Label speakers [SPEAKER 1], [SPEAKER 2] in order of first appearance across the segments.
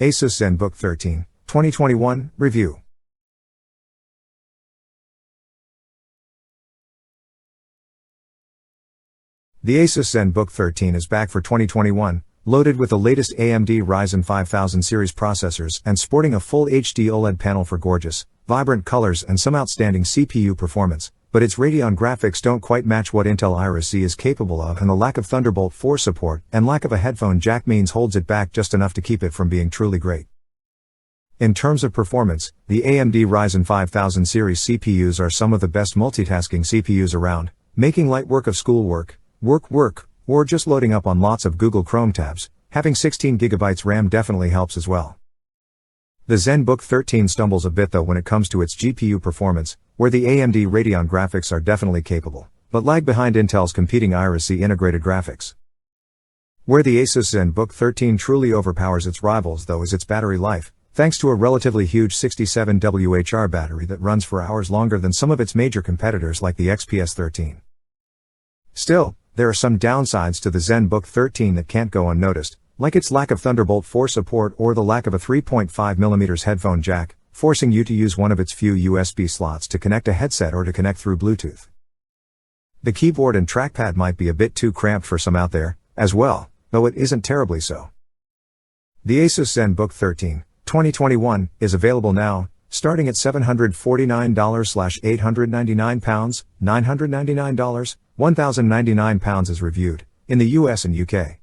[SPEAKER 1] Asus Zenbook 13, 2021, Review. The Asus Zenbook 13 is back for 2021, loaded with the latest AMD Ryzen 5000 series processors and sporting a full HD OLED panel for gorgeous, vibrant colors and some outstanding CPU performance, but its Radeon graphics don't quite match what Intel Iris Z is capable of, and the lack of Thunderbolt 4 support and lack of a headphone jack means holds it back just enough to keep it from being truly great. In terms of performance, the AMD Ryzen 5000 series CPUs are some of the best multitasking CPUs around, making light work of schoolwork, work, or just loading up on lots of Google Chrome tabs. Having 16GB RAM definitely helps as well. The Zenbook 13 stumbles a bit though when it comes to its GPU performance, where the AMD Radeon graphics are definitely capable, but lag behind Intel's competing Iris Z integrated graphics. Where the Asus Zenbook 13 truly overpowers its rivals though is its battery life, thanks to a relatively huge 67Wh battery that runs for hours longer than some of its major competitors like the XPS 13. Still, there are some downsides to the Zenbook 13 that can't go unnoticed, like its lack of Thunderbolt 4 support or the lack of a 3.5mm headphone jack, forcing you to use one of its few USB slots to connect a headset or to connect through Bluetooth. The keyboard and trackpad might be a bit too cramped for some out there, as well, though it isn't terribly so. The Asus Zenbook 13, 2021, is available now, starting at $749/£899, $999, £1,099 as reviewed, in the US and UK.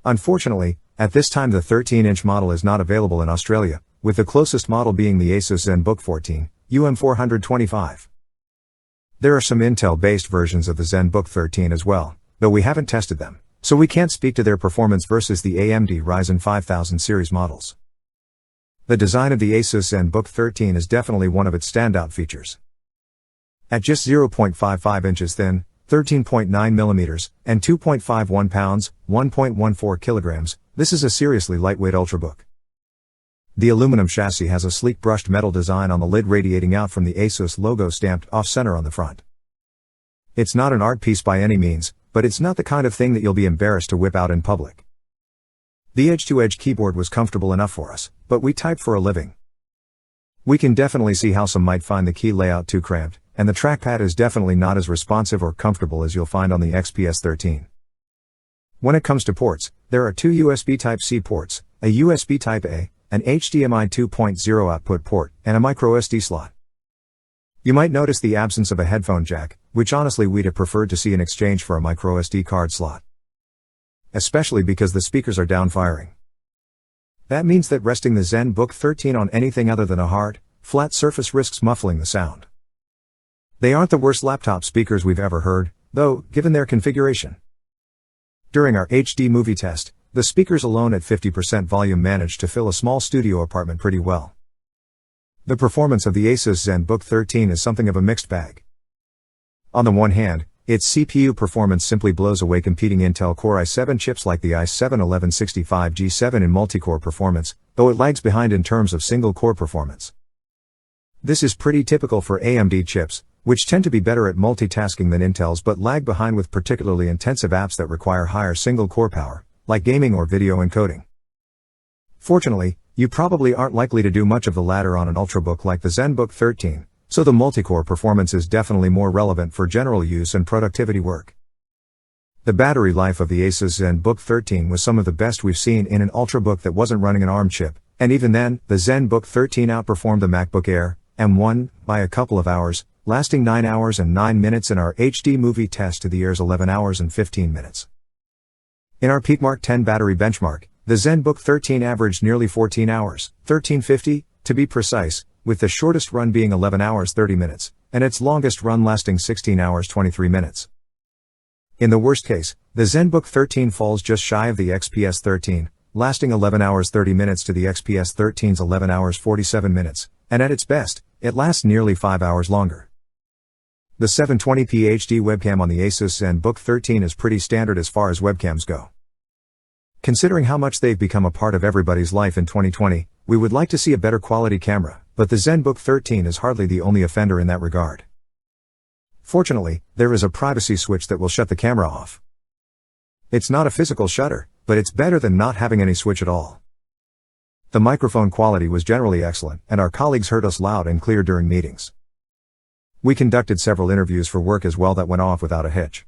[SPEAKER 1] Unfortunately, at this time the 13-inch model is not available in Australia, with the closest model being the Asus Zenbook 14, UM425. There are some Intel-based versions of the Zenbook 13 as well, though we haven't tested them, so we can't speak to their performance versus the AMD Ryzen 5000 series models. The design of the Asus Zenbook 13 is definitely one of its standout features. At just 0.55 inches thin, 13.9mm, and 2.51 pounds, 1.14 kilograms, this is a seriously lightweight ultrabook. The aluminum chassis has a sleek brushed metal design on the lid radiating out from the Asus logo stamped off-center on the front. It's not an art piece by any means, but it's not the kind of thing that you'll be embarrassed to whip out in public. The edge-to-edge keyboard was comfortable enough for us, but we type for a living. We can definitely see how some might find the key layout too cramped, and the trackpad is definitely not as responsive or comfortable as you'll find on the XPS 13. When it comes to ports, there are two USB Type-C ports, a USB Type-A, an HDMI 2.0 output port, and a microSD slot. You might notice the absence of a headphone jack, which honestly we'd have preferred to see in exchange for a microSD card slot. Especially because the speakers are down-firing. That means that resting the Zenbook 13 on anything other than a hard, flat surface risks muffling the sound. They aren't the worst laptop speakers we've ever heard, though, given their configuration. During our HD movie test, the speakers alone at 50% volume managed to fill a small studio apartment pretty well. The performance of the Asus Zenbook 13 is something of a mixed bag. On the one hand, its CPU performance simply blows away competing Intel Core i7 chips like the i7-1165G7 in multi-core performance, though it lags behind in terms of single-core performance. This is pretty typical for AMD chips, which tend to be better at multitasking than Intel's but lag behind with particularly intensive apps that require higher single-core power, like gaming or video encoding. Fortunately, you probably aren't likely to do much of the latter on an ultrabook like the Zenbook 13, so the multi-core performance is definitely more relevant for general use and productivity work. The battery life of the Asus Zenbook 13 was some of the best we've seen in an ultrabook that wasn't running an ARM chip, and even then, the Zenbook 13 outperformed the MacBook Air M1 by a couple of hours, lasting 9 hours and 9 minutes in our HD movie test to the Air's 11 hours and 15 minutes. In our PeakMark 10 battery benchmark, the Zenbook 13 averaged nearly 14 hours, 1350, to be precise, with the shortest run being 11 hours 30 minutes, and its longest run lasting 16 hours 23 minutes. In the worst case, the Zenbook 13 falls just shy of the XPS 13, lasting 11 hours 30 minutes to the XPS 13's 11 hours 47 minutes, and at its best, it lasts nearly 5 hours longer. The 720p HD webcam on the Asus Zenbook 13 is pretty standard as far as webcams go. Considering how much they've become a part of everybody's life in 2020, we would like to see a better quality camera, but the Zenbook 13 is hardly the only offender in that regard. Fortunately, there is a privacy switch that will shut the camera off. It's not a physical shutter, but it's better than not having any switch at all. The microphone quality was generally excellent, and our colleagues heard us loud and clear during meetings. We conducted several interviews for work as well that went off without a hitch.